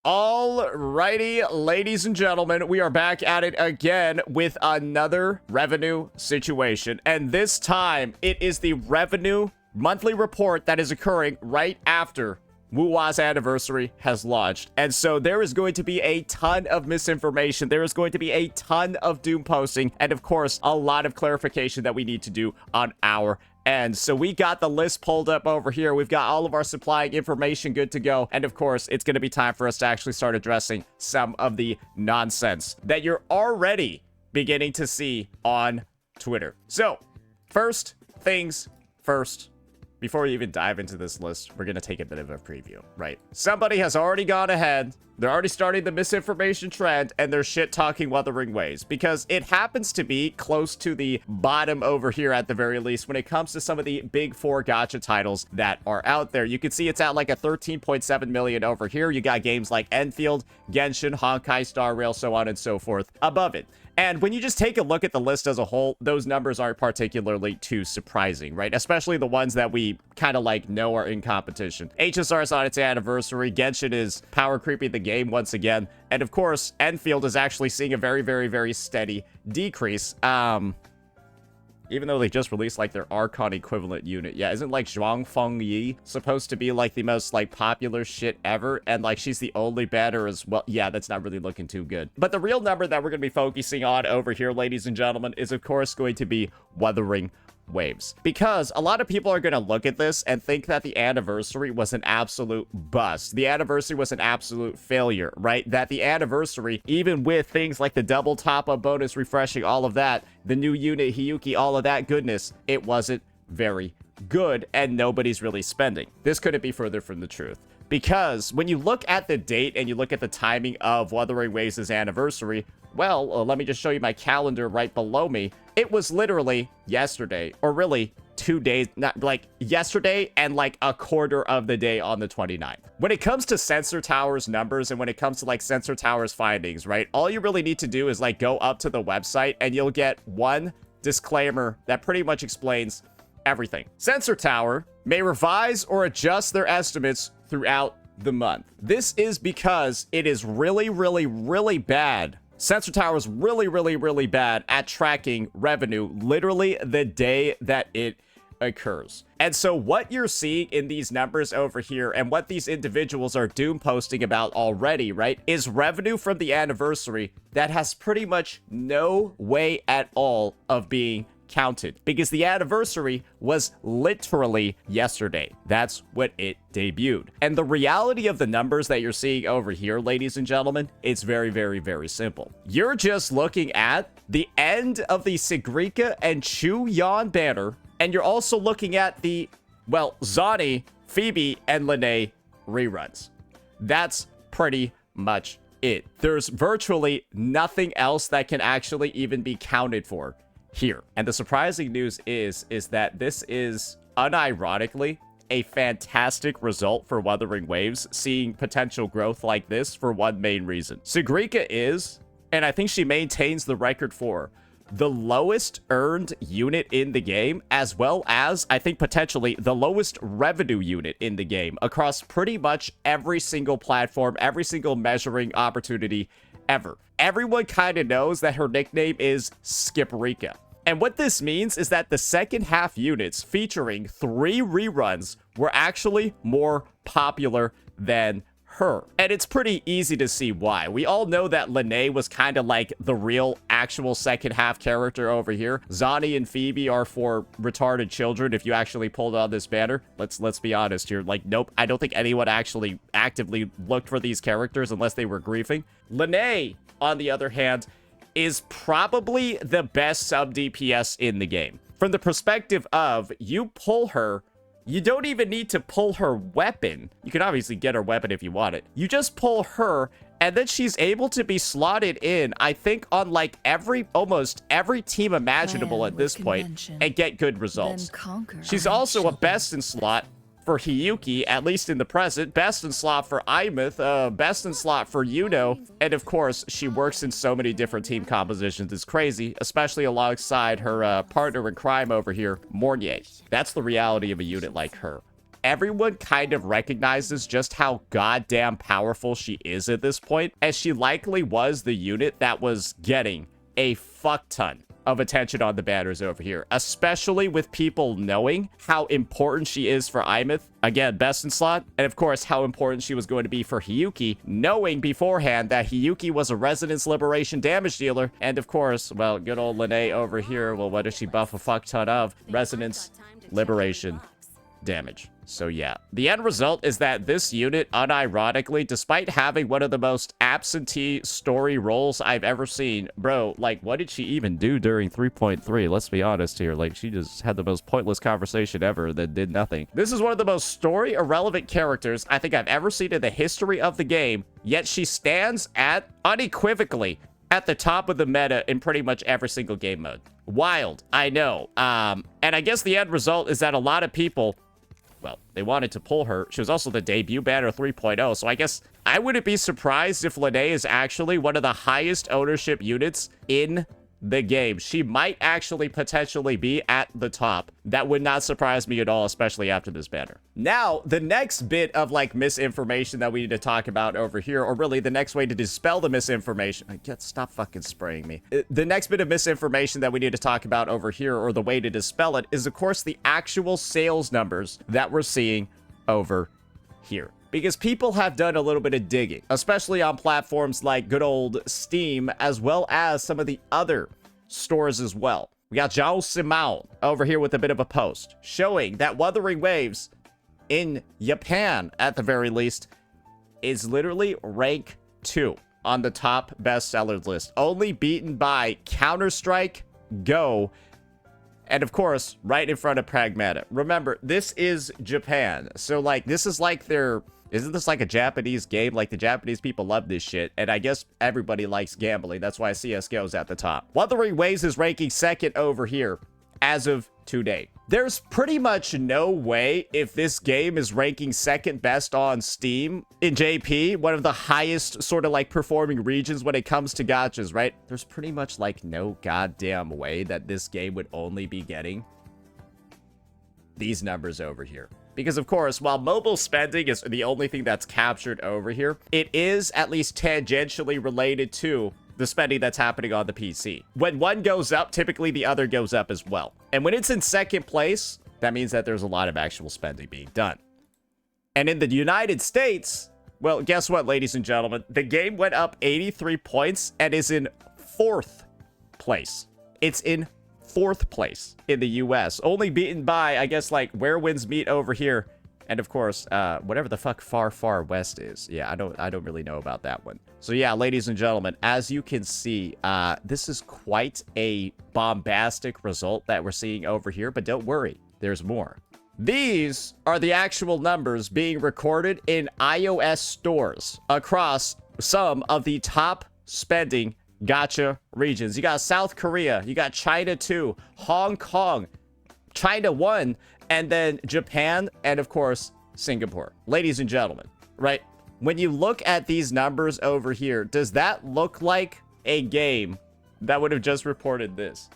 Alrighty, ladies and gentlemen, we are back at it again with another revenue situation. And this time, it is the revenue monthly report that is occurring right after WuWa's anniversary has launched. And so there is going to be a ton of misinformation. There is going to be a ton of doom posting. And of course, a lot of clarification that we need to do on our end. So we got the list pulled up over here. We've got all of our supplying information good to go. And of course, it's going to be time for us to actually start addressing some of the nonsense that you're already beginning to see on Twitter. So first things first. Before we even dive into this list, we're going to take a bit of a preview, right? Somebody has already gone ahead. They're already starting the misinformation trend, and they're shit-talking Wuthering Waves, because it happens to be close to the bottom over here at the very least when it comes to some of the big four gacha titles that are out there. You can see it's at like a 13.7 million over here. You got games like Enfield, Genshin, Honkai Star Rail, so on and so forth above it. And when you just take a look at the list as a whole, those numbers aren't particularly too surprising, right? Especially the ones that we kind of like know are in competition. HSR is on its anniversary. Genshin is power creeping the game once again. And of course, Enfield is actually seeing a very, very, very steady decrease. Even though they just released like their Archon equivalent unit. Yeah, isn't like Zhuangfeng Yi supposed to be like the most like popular shit ever? And like she's the only banner as well. Yeah, that's not really looking too good. But the real number that we're going to be focusing on over here, ladies and gentlemen, is of course going to be Wuthering Waves, because a lot of people are going to look at this and think that the anniversary was an absolute bust. The anniversary was an absolute failure, right? That the anniversary, even with things like the double top-up bonus, refreshing, all of that, the new unit, Hiyuki, all of that goodness, it wasn't very good, and nobody's really spending. This couldn't be further from the truth. Because when you look at the date and you look at the timing of Wuthering Waves' anniversary, well, let me just show you my calendar right below me. It was literally yesterday, or really 2 days, not like yesterday and like a quarter of the day on the 29th. When it comes to Sensor Tower's numbers and when it comes to like Sensor Tower's findings, right? All you really need to do is like go up to the website and you'll get one disclaimer that pretty much explains everything. Sensor Tower may revise or adjust their estimates throughout the month. This is because it is really, really, really bad. Sensor Tower is really, really, really bad at tracking revenue literally the day that it occurs. And so what you're seeing in these numbers over here and what these individuals are doom posting about already, right, is revenue from the anniversary that has pretty much no way at all of being counted, because the anniversary was literally yesterday. That's when it debuted. And the reality of the numbers that you're seeing over here, ladies and gentlemen, it's very, very, very simple. You're just looking at the end of the Sigrika and Chu Yan banner, and you're also looking at the, well, Zani, Phoebe, and Lene reruns. That's pretty much it. There's virtually nothing else that can actually even be counted for here. And the surprising news is that this is unironically a fantastic result for Wuthering Waves, seeing potential growth like this for one main reason. Sigrika is, and I think she maintains the record for, the lowest earned unit in the game, as well as, I think, potentially the lowest revenue unit in the game across pretty much every single platform, every single measuring opportunity ever. Everyone kind of knows that her nickname is Skiprika. And what this means is that the second half units featuring 3 reruns were actually more popular than her. And it's pretty easy to see why. We all know that Lene was kind of like the real actual second half character over here. Zani and Phoebe are for retarded children if you actually pulled on this banner. Let's be honest here. Like, nope, I don't think anyone actually actively looked for these characters unless they were griefing. Lene, on the other hand, is probably the best sub DPS in the game. From the perspective of, you pull her, you don't even need to pull her weapon. You can obviously get her weapon if you want it. You just pull her, and then she's able to be slotted in, I think, on like almost every team imaginable at this point, and get good results. She's also a best in slot for Hiyuki, at least in the present, best in slot for Imeth, best in slot for Yuno, and of course, she works in so many different team compositions. It's crazy, especially alongside her partner in crime over here, Mornier. That's the reality of a unit like her. everyone kind of recognizes just how goddamn powerful she is at this point, as she likely was the unit that was getting a fuck ton of attention on the banners over here, especially with people knowing how important she is for Imeth, again, best in slot, and of course, how important she was going to be for Hiyuki, knowing beforehand that Hiyuki was a Resonance Liberation damage dealer, and of course, well, good old Lene over here, well, what does she buff a fuck ton of? Resonance Liberation damage. So yeah, the end result is that this unit, unironically, despite having one of the most absentee story roles I've ever seen, bro, like, what did she even do during 3.3? Let's be honest here. Like, she just had the most pointless conversation ever that did nothing. This is one of the most story irrelevant characters I think I've ever seen in the history of the game, yet she stands at, unequivocally, at the top of the meta in pretty much every single game mode. Wild, I know. And I guess the end result is that a lot of people, well, they wanted to pull her. She was also the debut banner 3.0, so I guess I wouldn't be surprised if Lene is actually one of the highest ownership units in the game. She might actually potentially be at the top. That would not surprise me at all, especially after this banner. Now, the next bit of, like, misinformation that we need to talk about over here, or really the next way to dispel the misinformation. Stop fucking spraying me. The next bit of misinformation that we need to talk about over here, or the way to dispel it, is, of course, the actual sales numbers that we're seeing over here. Because people have done a little bit of digging, especially on platforms like good old Steam, as well as some of the other stores as well. We got Zhao Simao over here with a bit of a post showing that Wuthering Waves in Japan, at the very least, is literally rank 2 on the top bestsellers list, only beaten by Counter-Strike, Go, and of course, right in front of Pragmata. Remember, this is Japan, so like, this is like their... Isn't this like a Japanese game? Like, the Japanese people love this shit, and I guess everybody likes gambling. That's why CSGO's at the top. Wuthering Waves is ranking second over here as of today. There's pretty much no way, if this game is ranking second best on Steam in JP, one of the highest sort of like performing regions when it comes to gachas, right? There's pretty much like no goddamn way that this game would only be getting these numbers over here. Because, of course, while mobile spending is the only thing that's captured over here, it is at least tangentially related to the spending that's happening on the PC. When one goes up, typically the other goes up as well. And when it's in second place, that means that there's a lot of actual spending being done. And in the United States, well, guess what, ladies and gentlemen? The game went up 83 points and is in 4th place. It's in 4th place in the US, only beaten by, I guess, like, Where Winds Meet over here, and of course, whatever the fuck Far West is. Yeah, I don't really know about that one. So yeah, ladies and gentlemen, as you can see, this is quite a bombastic result that we're seeing over here, but don't worry, there's more. These are the actual numbers being recorded in iOS stores across some of the top spending gacha regions. You got South Korea, you got China 2, Hong Kong, China 1, and then Japan, and of course, Singapore. Ladies and gentlemen, right? When you look at these numbers over here, does that look like a game that would have just reported this?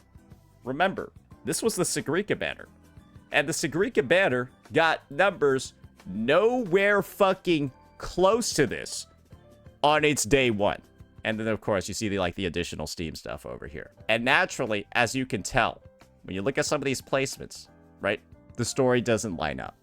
Remember, this was the Sagrika banner. And the Sagrika banner got numbers nowhere fucking close to this on its day one. And then, of course, you see the additional Steam stuff over here. And naturally, as you can tell, when you look at some of these placements, right, the story doesn't line up.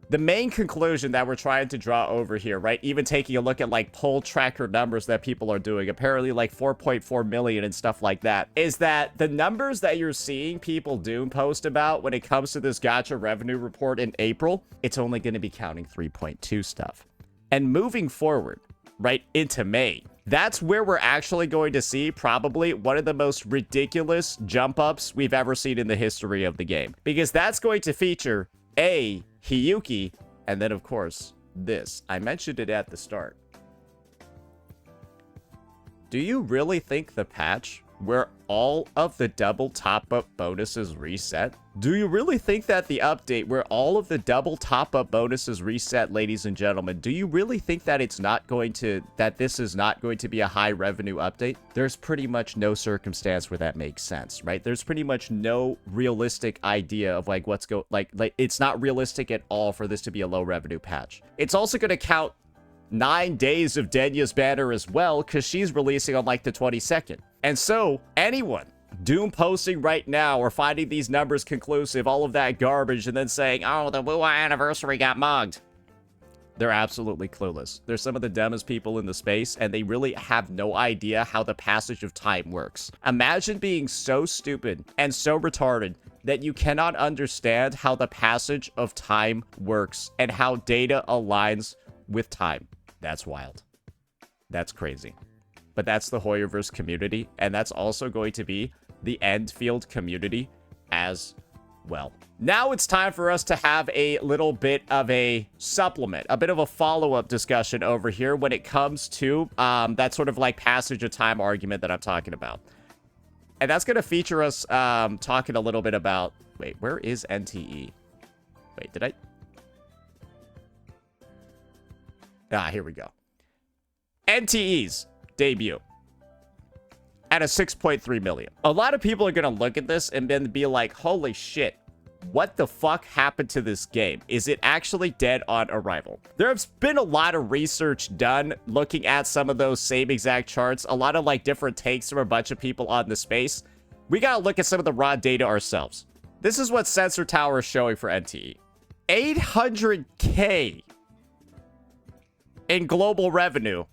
The main conclusion that we're trying to draw over here, right, even taking a look at, like, poll tracker numbers that people are doing, apparently, like, 4.4 million and stuff like that, is that the numbers that you're seeing people doom post about when it comes to this gacha revenue report in April, it's only going to be counting 3.2 stuff. And moving forward, right into May, that's where we're actually going to see probably one of the most ridiculous jump ups we've ever seen in the history of the game, because that's going to feature Hiyuki, and then of course this. I mentioned it at the start. Do you really think the patch where all of the double top-up bonuses reset? Do you really think that the update where all of the double top-up bonuses reset, ladies and gentlemen, do you really think that this is not going to be a high revenue update? There's pretty much no circumstance where that makes sense, right? There's pretty much no realistic idea of like it's not realistic at all for this to be a low revenue patch. It's also going to count 9 days of Denya's banner as well, because she's releasing on like the 22nd. And so anyone doom posting right now or finding these numbers conclusive, all of that garbage, and then saying, oh, the WuWa anniversary got mugged, they're absolutely clueless. They're some of the dumbest people in the space, and they really have no idea how the passage of time works. Imagine being so stupid and so retarded that you cannot understand how the passage of time works and how data aligns with time. That's wild. That's crazy. But that's the Hoyoverse community, and that's also going to be the Endfield community as well. Now it's time for us to have a little bit of a supplement, a bit of a follow-up discussion over here when it comes to that sort of like passage of time argument that I'm talking about. And that's going to feature us talking a little bit about... Wait, where is NTE? Wait, did I... here we go. NTE's debut at a 6.3 million. A lot of people are going to look at this and then be like, holy shit, what the fuck happened to this game? Is it actually dead on arrival? There's been a lot of research done looking at some of those same exact charts. A lot of like different takes from a bunch of people on the space. We got to look at some of the raw data ourselves. This is what Sensor Tower is showing for NTE. 800K in global revenue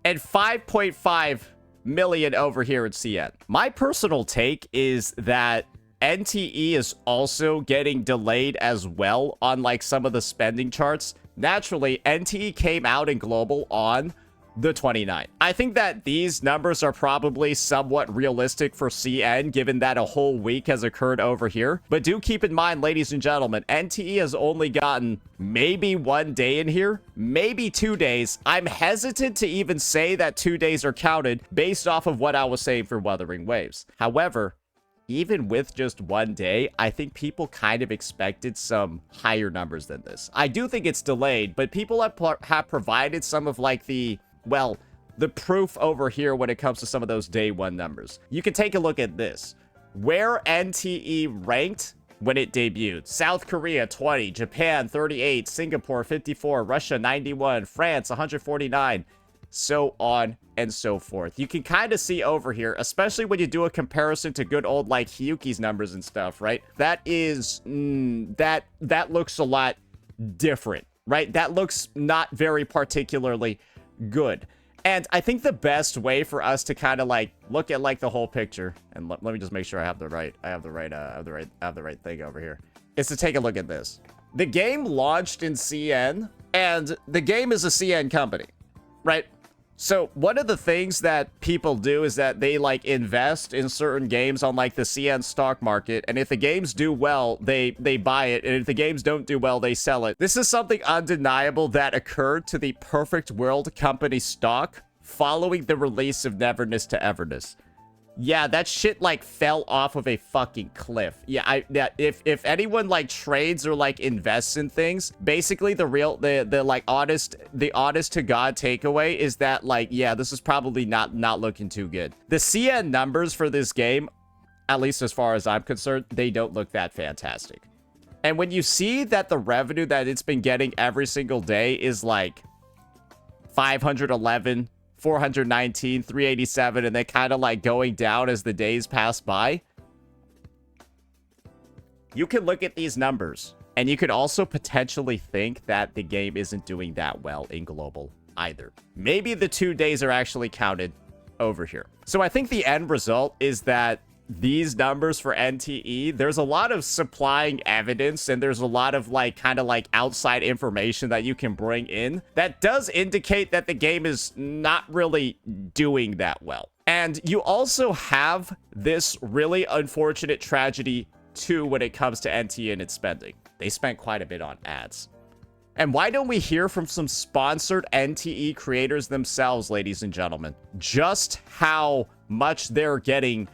and 5.5 million over here at CN. My personal take is that NTE is also getting delayed as well on like some of the spending charts. Naturally, NTE came out in global on the 29th. I think that these numbers are probably somewhat realistic for CN, given that a whole week has occurred over here. But do keep in mind, ladies and gentlemen, NTE has only gotten maybe 1 day in here, maybe 2 days. I'm hesitant to even say that 2 days are counted based off of what I was saying for Wuthering Waves. However, even with just 1 day, I think people kind of expected some higher numbers than this. I do think it's delayed, but people have provided some of like the proof over here when it comes to some of those day one numbers. You can take a look at this. Where NTE ranked when it debuted. South Korea, 20. Japan, 38. Singapore, 54. Russia, 91. France, 149. So on and so forth. You can kind of see over here, especially when you do a comparison to good old, like, Hiyuki's numbers and stuff, right? That is, that looks a lot different, right? That looks not very particularly good. And I think the best way for us to kind of like look at like the whole picture, and let me just make sure I have the right thing over here, is to take a look at this. The game launched in CN, and the game is a CN company, right? So one of the things that people do is that they like invest in certain games on like the CN stock market, and if the games do well, they buy it, and if the games don't do well, they sell it. This is something undeniable that occurred to the Perfect World company stock following the release of Neverness to Everness. Yeah, that shit like fell off of a fucking cliff. Yeah, if anyone like trades or like invests in things, basically the like honest to God takeaway is that like, yeah, this is probably not looking too good. The CN numbers for this game, at least as far as I'm concerned, they don't look that fantastic. And when you see that the revenue that it's been getting every single day is like 511, 419, 387, and then kind of like going down as the days pass by, you can look at these numbers and you could also potentially think that the game isn't doing that well in global either. Maybe the 2 days are actually counted over here. So I think the end result is that these numbers for NTE, there's a lot of supplying evidence, and there's a lot of like kind of like outside information that you can bring in that does indicate that the game is not really doing that well. And you also have this really unfortunate tragedy too when it comes to NTE and its spending. They spent quite a bit on ads. And why don't we hear from some sponsored NTE creators themselves, ladies and gentlemen, just how much they're getting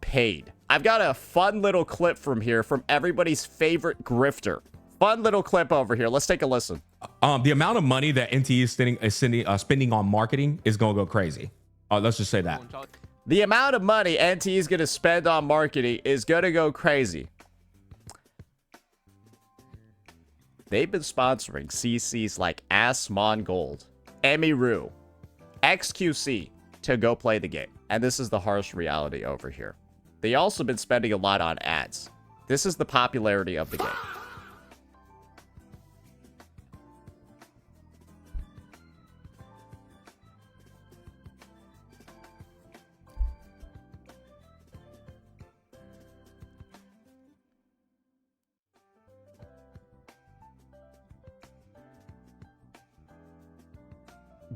paid. I've got a fun little clip from here from everybody's favorite grifter. Fun little clip over here. Let's take a listen. The amount of money that NTE is spending on marketing is going to go crazy. Let's just say that. The amount of money NTE is going to spend on marketing is going to go crazy. They've been sponsoring CCs like Asmongold, Emiru, XQC to go play the game. And this is the harsh reality over here. They also been spending a lot on ads. This is the popularity of the game.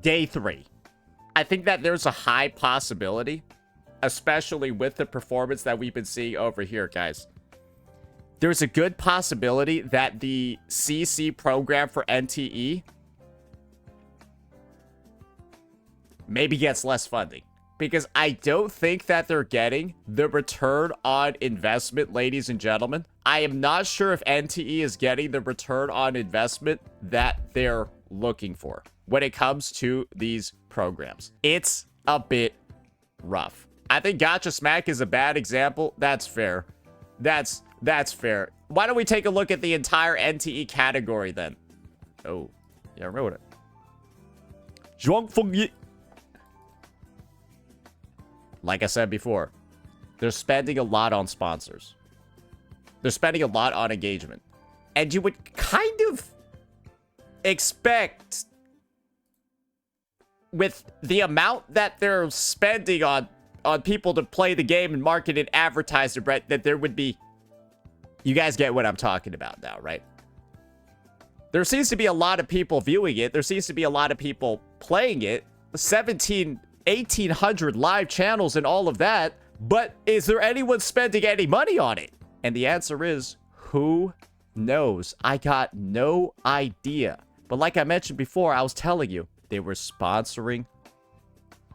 Day 3. I think that there's a high possibility, especially with the performance that we've been seeing over here, guys. There's a good possibility that the CC program for NTE maybe gets less funding. Because I don't think that they're getting the return on investment, ladies and gentlemen. I am not sure if NTE is getting the return on investment that they're looking for when it comes to these programs. It's a bit rough. I think Gacha Smack is a bad example. That's fair. That's fair. Why don't we take a look at the entire NTE category then? Oh, yeah, I wrote it. Zhuangfeng. Like I said before, they're spending a lot on sponsors. They're spending a lot on engagement. And you would kind of expect, with the amount that they're spending on people to play the game and market and advertise it, right, that there would be... You guys get what I'm talking about now, right? There seems to be a lot of people viewing it. There seems to be a lot of people playing it. 1,800 live channels and all of that. But is there anyone spending any money on it? And the answer is, who knows? I got no idea. But like I mentioned before, I was telling you, they were sponsoring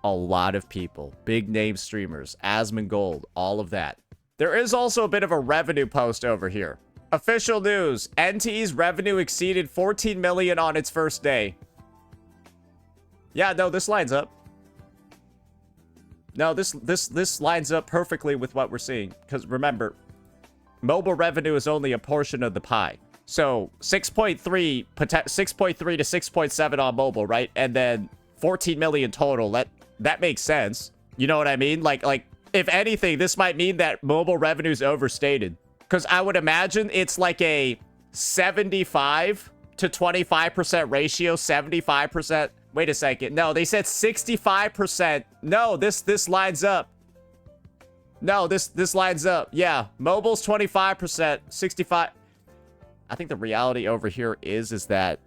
a lot of people. Big name streamers, Asmongold, all of that. There is also a bit of a revenue post over here. Official news, NTE's revenue exceeded 14 million on its first day. Yeah, no, this lines up. No, this lines up perfectly with what we're seeing. Because remember, mobile revenue is only a portion of the pie. So 6.3 to 6.7 on mobile, right? And then 14 million total. That makes sense. You know what I mean? Like if anything, this might mean that mobile revenue is overstated. Because I would imagine it's like a 75 to 25% ratio. 75%. Wait a second. No, they said 65%. No, this lines up. No, this lines up. Yeah, mobile's 25%, 65. I think the reality over here is that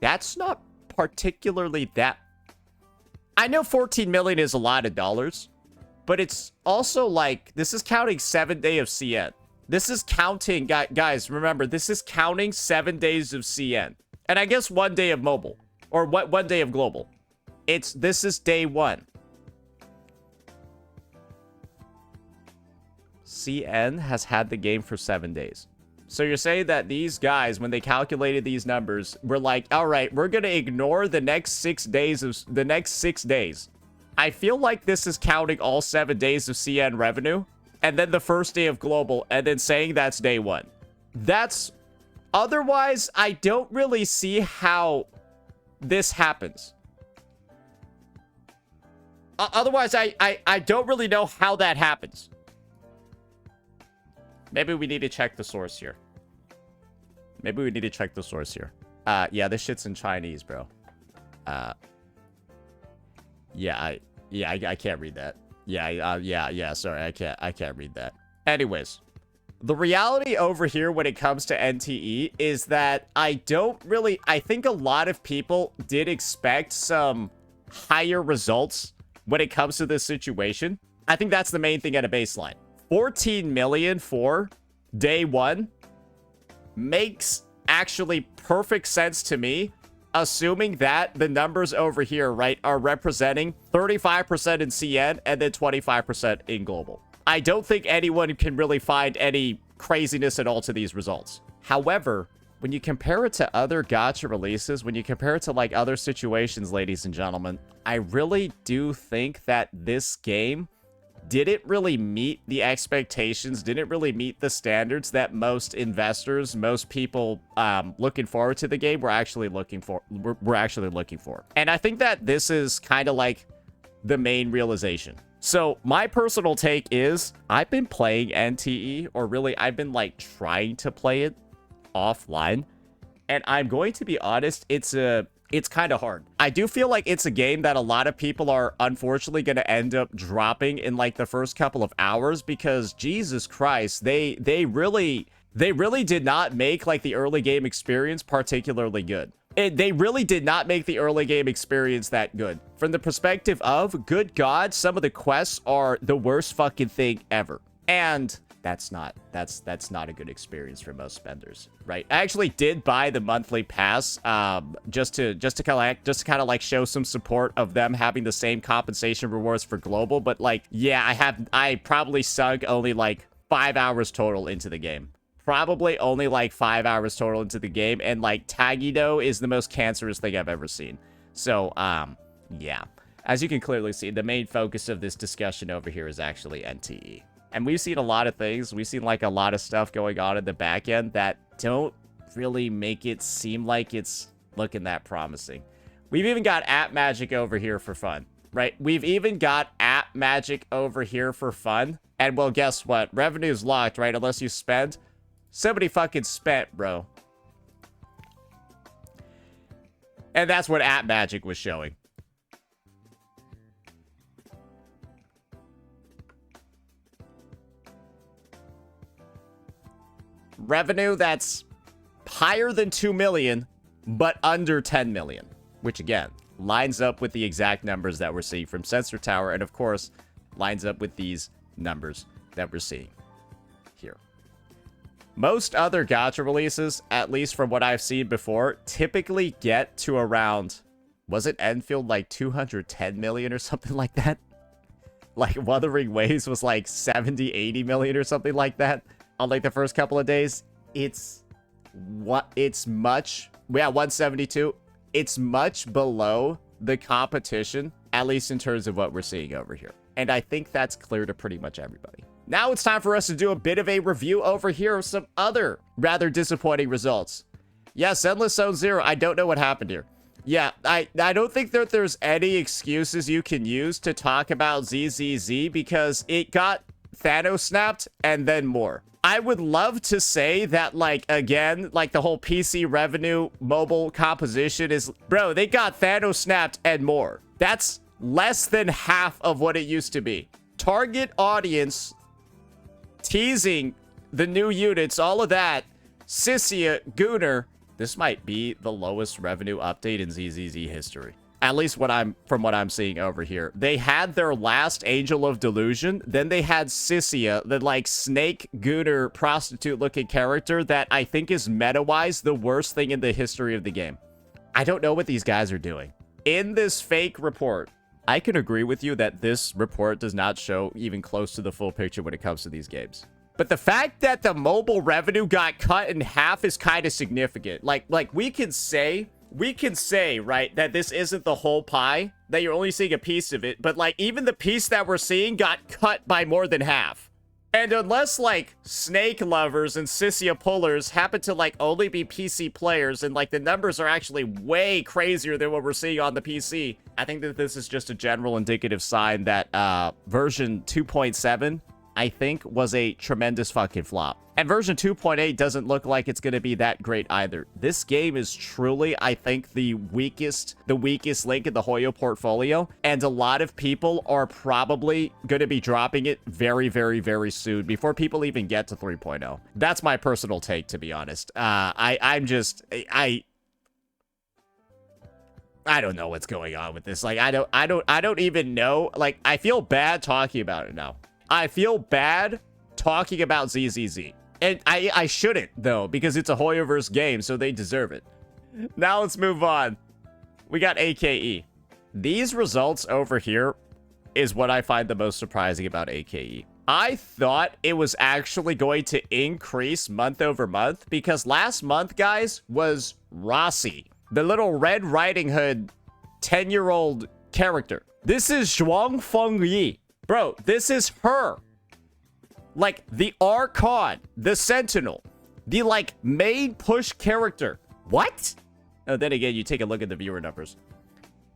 that's not particularly that. I know 14 million is a lot of dollars, but it's also like, this is counting 7 days of CN. This is counting, guys, remember, this is counting 7 days of CN. And I guess 1 day of mobile. Or what? 1 day of global. This is day 1. CN has had the game for 7 days. So you're saying that these guys, when they calculated these numbers, were like, all right, we're going to ignore the next 6 days of the next 6 days. I feel like this is counting all 7 days of CN revenue and then the first day of global and then saying that's day 1. That's otherwise, I don't really see how this happens. Otherwise, I don't really know how that happens. Maybe we need to check the source here. Maybe we need to check the source here. Yeah, this shit's in Chinese, bro. Yeah, I can't read that. Yeah, sorry, I can't read that. Anyways, the reality over here when it comes to NTE is that I think a lot of people did expect some higher results when it comes to this situation. I think that's the main thing at a baseline. 14 million for day 1 makes actually perfect sense to me. assuming that the numbers over here, right, are representing 35% in CN and then 25% in global. I don't think anyone can really find any craziness at all to these results. However, when you compare it to other gacha releases, when you compare it to like other situations, ladies and gentlemen, I really do think that this game didn't really meet the expectations, didn't really meet the standards that most investors, most people looking forward to the game were actually looking for. And I think that this is kind of like the main realization. So my personal take is I've been playing NTE, or really I've been like trying to play it offline, and I'm going to be honest, it's kind of hard. I do feel like it's a game that a lot of people are unfortunately going to end up dropping in like the first couple of hours, because Jesus Christ, they really did not make like the early game experience particularly good. They really did not make the early game experience that good. From the perspective of, good God, some of the quests are the worst fucking thing ever. And that's not a good experience for most spenders, right? I actually did buy the monthly pass just to kind of like show some support of them having the same compensation rewards for global, but like, yeah, I probably sunk only like 5 hours total into the game. Probably only like 5 hours total into the game, and like Tagido is the most cancerous thing I've ever seen. So yeah, as you can clearly see, the main focus of this discussion over here is actually NTE. And we've seen a lot of things. We've seen like a lot of stuff going on in the back end that don't really make it seem like it's looking that promising. We've even got app magic over here for fun, right? We've even got app magic over here for fun. And well, guess what? Revenue's locked, right? Unless you spend. Somebody fucking spent, bro. And that's what app magic was showing. Revenue that's higher than 2 million, but under 10 million, which again lines up with the exact numbers that we're seeing from Sensor Tower, and of course lines up with these numbers that we're seeing here. Most other gacha releases, at least from what I've seen before, typically get to around, was it Enfield, like 210 million or something like that? Like Wuthering Waves was like 70, 80 million or something like that on like the first couple of days. It's 172. It's much below the competition, at least in terms of what we're seeing over here. And I think that's clear to pretty much everybody. Now it's time for us to do a bit of a review over here of some other rather disappointing results. Yes, Endless Zone Zero. I don't know what happened here. Yeah, I don't think that there's any excuses you can use to talk about ZZZ, because it got Thanos snapped and then more. I would love to say that, like, again, like the whole PC revenue mobile composition is, bro, they got Thanos snapped and more. That's less than half of what it used to be. Target audience, teasing the new units, all of that. Sissia, Gunnar. This might be the lowest revenue update in ZZZ history. At least from what I'm seeing over here. They had their last Angel of Delusion. Then they had Sissia, the like snake Gunnar prostitute looking character that I think is meta-wise the worst thing in the history of the game. I don't know what these guys are doing. In this fake report, I can agree with you that this report does not show even close to the full picture when it comes to these games. But the fact that the mobile revenue got cut in half is kind of significant. Like we can say, right, that this isn't the whole pie, that you're only seeing a piece of it, but like even the piece that we're seeing got cut by more than half. And unless like snake lovers and Sissia pullers happen to like only be PC players, and like the numbers are actually way crazier than what we're seeing on the PC, I think that this is just a general indicative sign that version 2.7, I think, was a tremendous fucking flop. And version 2.8 doesn't look like it's going to be that great either. This game is truly, I think, the weakest link in the Hoyo portfolio. And a lot of people are probably going to be dropping it very, very, very soon before people even get to 3.0. That's my personal take, to be honest. I don't know what's going on with this. Like, I don't even know. Like, I feel bad talking about it now. I feel bad talking about ZZZ. And I shouldn't, though, because it's a Hoyoverse game, so they deserve it. Now let's move on we got AKE. These results over here is what I find the most surprising about AKE. I thought it was actually going to increase month over month because last month, guys, was Rossi, the little Red Riding Hood 10-year-old character. This is Zhuang Fengyi. Bro, this is her. Like, the Archon, the Sentinel, the, like, main push character. What? Oh, then again, you take a look at the viewer numbers.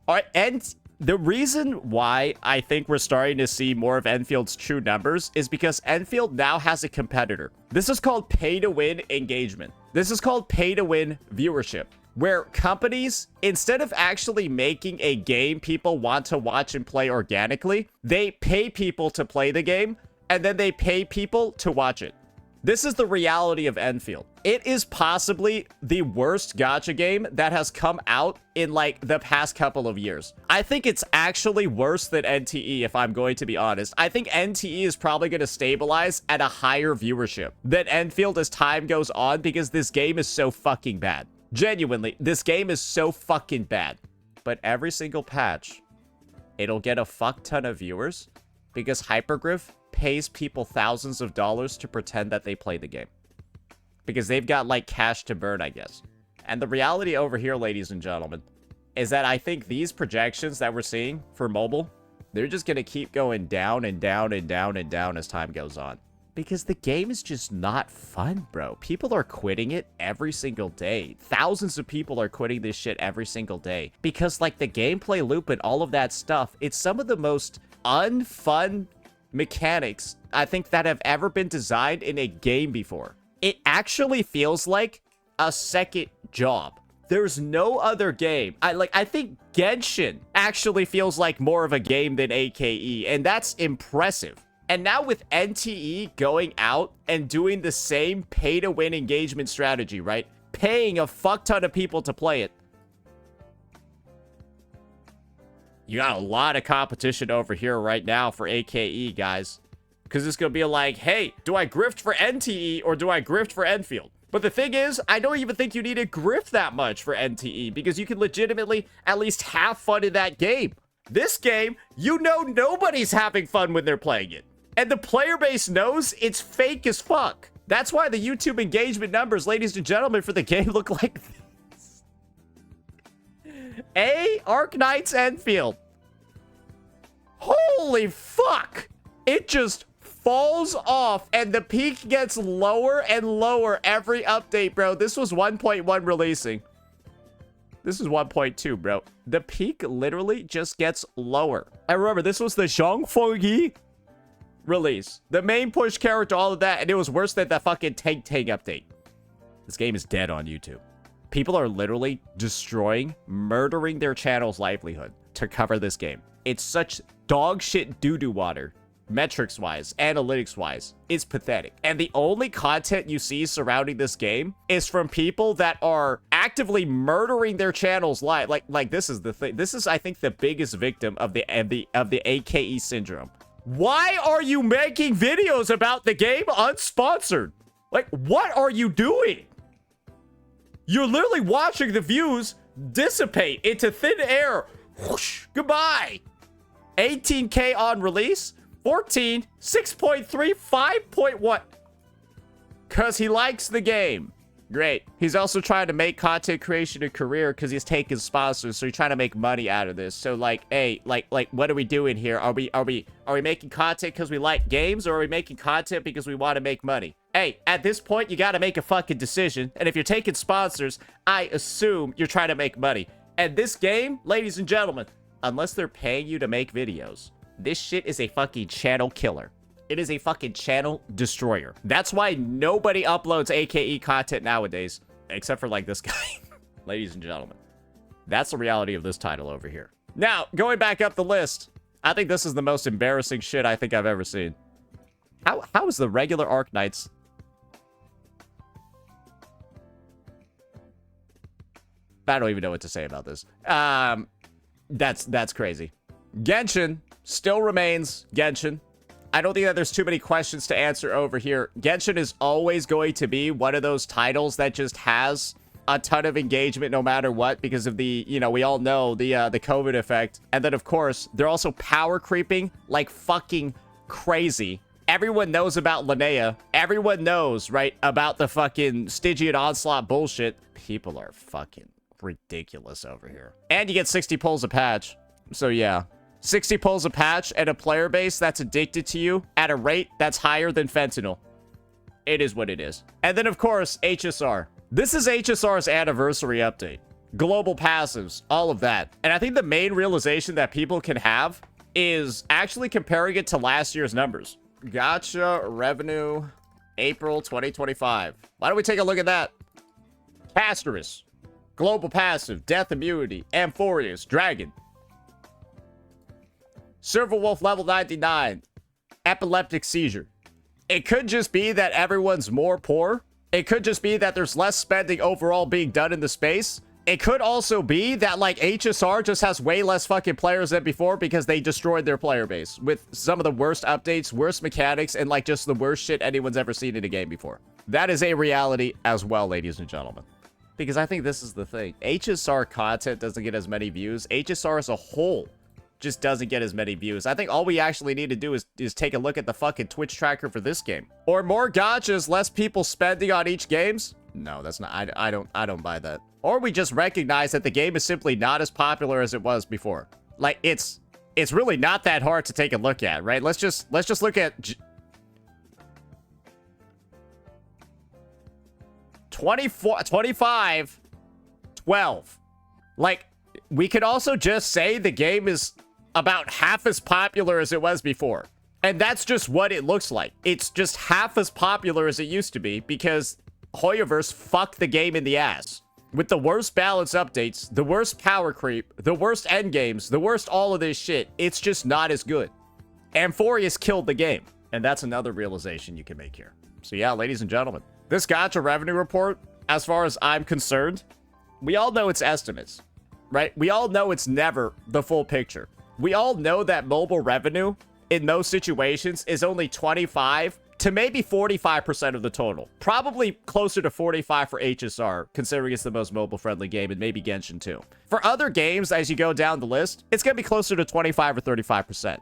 All right, and the reason why I think we're starting to see more of Enfield's true numbers is because Enfield now has a competitor. This is called pay-to-win engagement. This is called pay-to-win viewership, where companies, instead of actually making a game people want to watch and play organically, they pay people to play the game, and then they pay people to watch it. This is the reality of Enfield. It is possibly the worst gacha game that has come out in like the past couple of years. I think it's actually worse than NTE, if I'm going to be honest. I think NTE is probably going to stabilize at a higher viewership than Enfield as time goes on because this game is so fucking bad. Genuinely, this game is so fucking bad. But every single patch, it'll get a fuck ton of viewers because Hypergriff pays people thousands of dollars to pretend that they play the game. Because they've got, like, cash to burn, I guess. And the reality over here, ladies and gentlemen, is that I think these projections that we're seeing for mobile, they're just going to keep going down and down and down and down as time goes on. Because the game is just not fun, bro. People are quitting it every single day. Thousands of people are quitting this shit every single day. Because, like, the gameplay loop and all of that stuff, it's some of the most unfun mechanics I think that have ever been designed in a game before. It actually feels like a second job. There's no other game. I think Genshin actually feels like more of a game than AKE, and that's impressive. And now with NTE going out and doing the same pay-to-win engagement strategy, right? Paying a fuck ton of people to play it. You got a lot of competition over here right now for AKE, guys. Because it's going to be like, hey, do I grift for NTE or do I grift for Enfield? But the thing is, I don't even think you need to grift that much for NTE because you can legitimately at least have fun in that game. This game, you know nobody's having fun when they're playing it. And the player base knows it's fake as fuck. That's why the YouTube engagement numbers, ladies and gentlemen, for the game look like this. Arknights Enfield. Holy fuck! It just falls off and the peak gets lower and lower every update, bro. This was 1.1 releasing. This is 1.2, bro. The peak literally just gets lower. I remember this was the Zhang Fengyi release. The main push character, all of that, and it was worse than the fucking Tank update. This game is dead on YouTube. People are literally destroying, murdering their channel's livelihood to cover this game. It's such dog shit doo-doo water. Metrics-wise, analytics-wise, is pathetic. And the only content you see surrounding this game is from people that are actively murdering their channels live. Like this is the thing. This is, I think, the biggest victim of the AKE syndrome. Why are you making videos about the game unsponsored? Like, what are you doing? You're literally watching the views dissipate into thin air. Whoosh, goodbye. 18K on release. 14, 6.3, 5.1. Because he likes the game. Great. He's also trying to make content creation a career because he's taking sponsors, so he's trying to make money out of this. So, like, hey, like, what are we doing here? Are we making content because we like games, or are we making content because we want to make money? Hey, at this point, you got to make a fucking decision. And if you're taking sponsors, I assume you're trying to make money. And this game, ladies and gentlemen, unless they're paying you to make videos, this shit is a fucking channel killer. It is a fucking channel destroyer. That's why nobody uploads AKE content nowadays, except for, like, this guy. Ladies and gentlemen, that's the reality of this title over here. Now, going back up the list, I think this is the most embarrassing shit I think I've ever seen. How is the regular Arknights? I don't even know what to say about this. That's crazy. Genshin still remains Genshin. I don't think that there's too many questions to answer over here. Genshin is always going to be one of those titles that just has a ton of engagement no matter what because of the, you know, we all know the COVID effect. And then, of course, they're also power creeping like fucking crazy. Everyone knows about Linnea. Everyone knows, right, about the fucking Stygian Onslaught bullshit. People are fucking ridiculous over here. And you get 60 pulls a patch. So, yeah. 60 pulls a patch and a player base that's addicted to you at a rate that's higher than fentanyl. It is what it is. And then, of course, HSR. This is HSR's anniversary update. Global passives, all of that. And I think the main realization that people can have is actually comparing it to last year's numbers. Gacha revenue, April 2025. Why don't we take a look at that? Castorus, global passive, death immunity, Amphorius, dragon. Silver Wolf level 99, epileptic seizure. It could just be that everyone's more poor. It could just be that there's less spending overall being done in the space. It could also be that, like, HSR just has way less fucking players than before because they destroyed their player base with some of the worst updates, worst mechanics, and, like, just the worst shit anyone's ever seen in a game before. That is a reality as well, ladies and gentlemen. Because I think this is the thing. HSR content doesn't get as many views. HSR as a whole just doesn't get as many views. I think all we actually need to do is take a look at the fucking Twitch tracker for this game. Or more gachas, less people spending on each games? No, that's not, I don't buy that. Or we just recognize that the game is simply not as popular as it was before. Like, it's really not that hard to take a look at, right? Let's just look at 24, 25, 12. Like, we could also just say the game is about half as popular as it was before. And that's just what it looks like. It's just half as popular as it used to be because Hoyoverse fucked the game in the ass. With the worst balance updates, the worst power creep, the worst endgames, the worst all of this shit, it's just not as good. Amphorius killed the game. And that's another realization you can make here. So yeah, ladies and gentlemen, this gacha revenue report, as far as I'm concerned, we all know it's estimates, right? We all know it's never the full picture. We all know that mobile revenue in most situations is only 25 to maybe 45% of the total. Probably closer to 45 for HSR, considering it's the most mobile-friendly game, and maybe Genshin too. For other games, as you go down the list, it's going to be closer to 25 or 35%.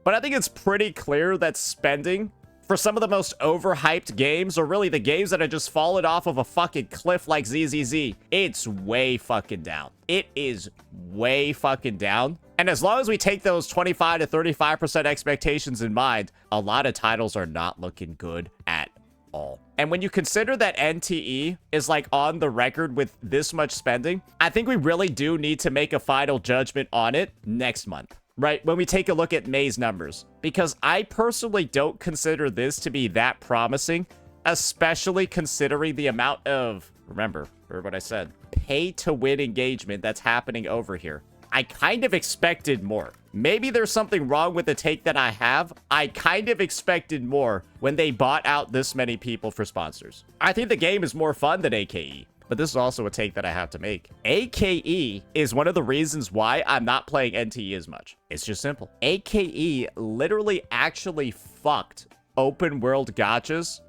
But I think it's pretty clear that spending for some of the most overhyped games, or really the games that have just fallen off of a fucking cliff like ZZZ, it's way fucking down. It is way fucking down. And as long as we take those 25 to 35% expectations in mind, a lot of titles are not looking good at all. And when you consider that NTE is like on the record with this much spending, I think we really do need to make a final judgment on it next month. Right, when we take a look at May's numbers. Because I personally don't consider this to be that promising, especially considering the amount of, remember what I said, pay-to-win engagement that's happening over here. I kind of expected more. Maybe there's something wrong with the take that I have. I kind of expected more when they bought out this many people for sponsors. I think the game is more fun than AKE. But this is also a take that I have to make. AKE is one of the reasons why I'm not playing NTE as much. It's just simple. AKE literally actually fucked open world gachas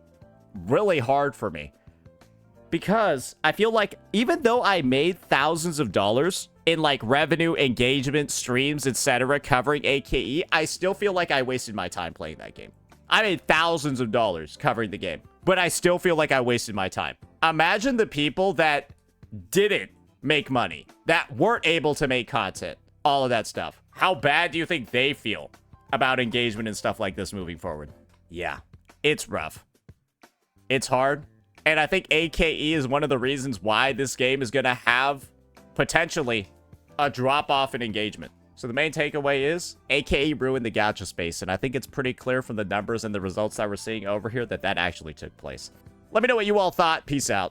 really hard for me. Because I feel like even though I made thousands of dollars in like revenue, engagement, streams, etc. covering AKE, I still feel like I wasted my time playing that game. I made thousands of dollars covering the game, but I still feel like I wasted my time. Imagine the people that didn't make money, that weren't able to make content, all of that stuff. How bad do you think they feel about engagement and stuff like this moving forward? Yeah, it's rough. It's hard. And I think AKE is one of the reasons why this game is going to have potentially a drop-off in engagement. So the main takeaway is AKE ruined the gacha space, and I think it's pretty clear from the numbers and the results that we're seeing over here that that actually took place. Let me know what you all thought. Peace out.